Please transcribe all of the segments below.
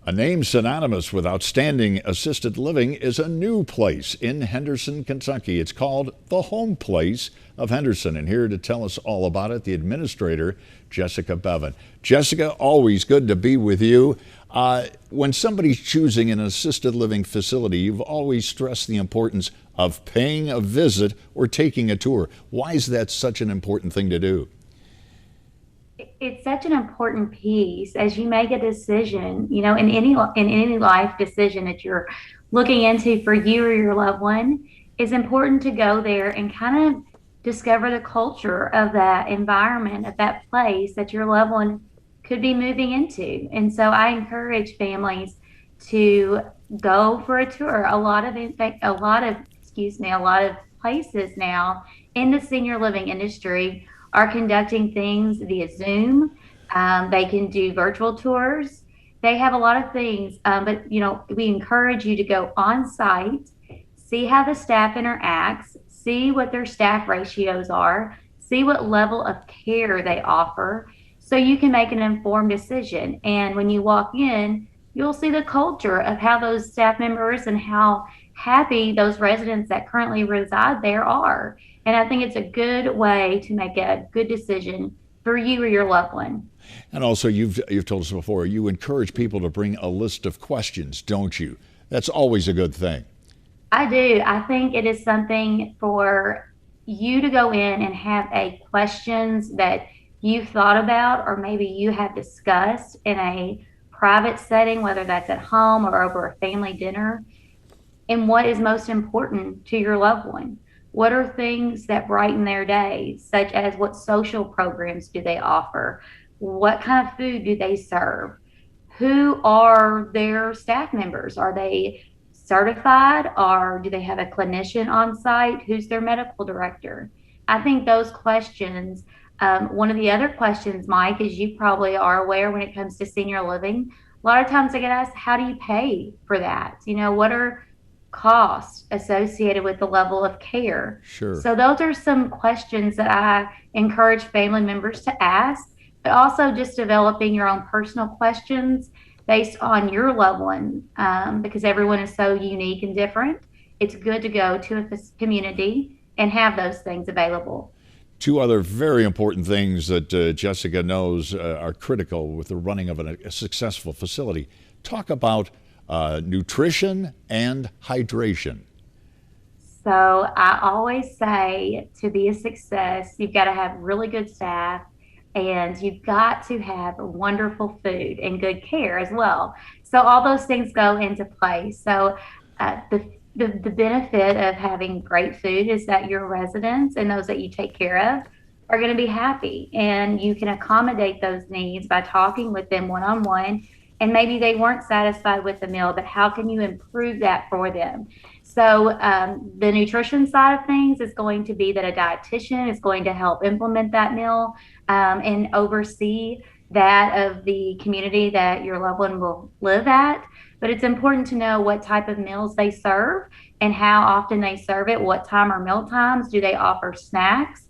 A name synonymous with outstanding assisted living is a new place in Henderson, Kentucky. It's called the Homeplace of Henderson. And here to tell us all about it, the administrator, Jessica Beaven. Jessica, always good to be with you. When somebody's choosing an assisted living facility, you've always stressed the importance of paying a visit or taking a tour. Why is that such an important thing to do? It's such an important piece as you make a decision, in any life decision that you're looking into for you or your loved one. It's important to go there and kind of discover the culture of that environment, of that place that your loved one could be moving into. And so I encourage families to go for a tour. A lot of places now in the senior living industry are conducting things via Zoom. They can do virtual tours. They have a lot of things, but we encourage you to go on site, see how the staff interacts, see what their staff ratios are, see what level of care they offer, so you can make an informed decision. And when you walk in, you'll see the culture of how those staff members and how happy those residents that currently reside there are. And I think it's a good way to make a good decision for you or your loved one. And also, you've told us before, you encourage people to bring a list of questions, don't you? That's always a good thing. I do. I think it is something for you to go in and have a questions that you've thought about or maybe you have discussed in a private setting, whether that's at home or over a family dinner, and what is most important to your loved one. What are things that brighten their day, such as what social programs do they offer? What kind of food do they serve? Who are their staff members? Are they certified, or do they have a clinician on site? Who's their medical director? I think those questions, one of the other questions, Mike, as you probably are aware when it comes to senior living, a lot of times I get asked, how do you pay for that? What are costs associated with the level of care? Sure. So those are some questions that I encourage family members to ask, but also just developing your own personal questions based on your loved one, because everyone is so unique and different. It's good to go to a community and have those things available. Two other very important things that Jessica knows are critical with the running of a successful facility. Talk about nutrition and hydration. So I always say, to be a success, you've got to have really good staff and you've got to have wonderful food and good care as well. So all those things go into play. So the benefit of having great food is that your residents and those that you take care of are going to be happy, and you can accommodate those needs by talking with them one on one. And maybe they weren't satisfied with the meal, but how can you improve that for them? So the nutrition side of things is going to be that a dietitian is going to help implement that meal and oversee that of the community that your loved one will live at. But it's important to know what type of meals they serve and how often they serve it, what time are meal times, do they offer snacks?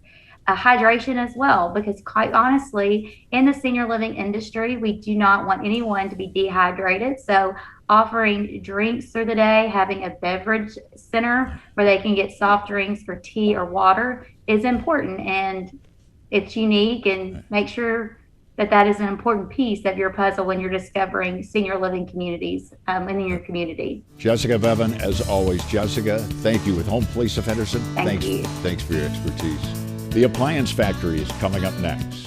Hydration as well, because quite honestly, in the senior living industry, we do not want anyone to be dehydrated. So offering drinks through the day, having a beverage center where they can get soft drinks for tea or water is important, and it's unique, and make sure that that is an important piece of your puzzle when you're discovering senior living communities in your community. Jessica Beaven, as always. Jessica, thank you with Homeplace of Henderson. Thank you. Thanks for your expertise. The Appliance Factory is coming up next.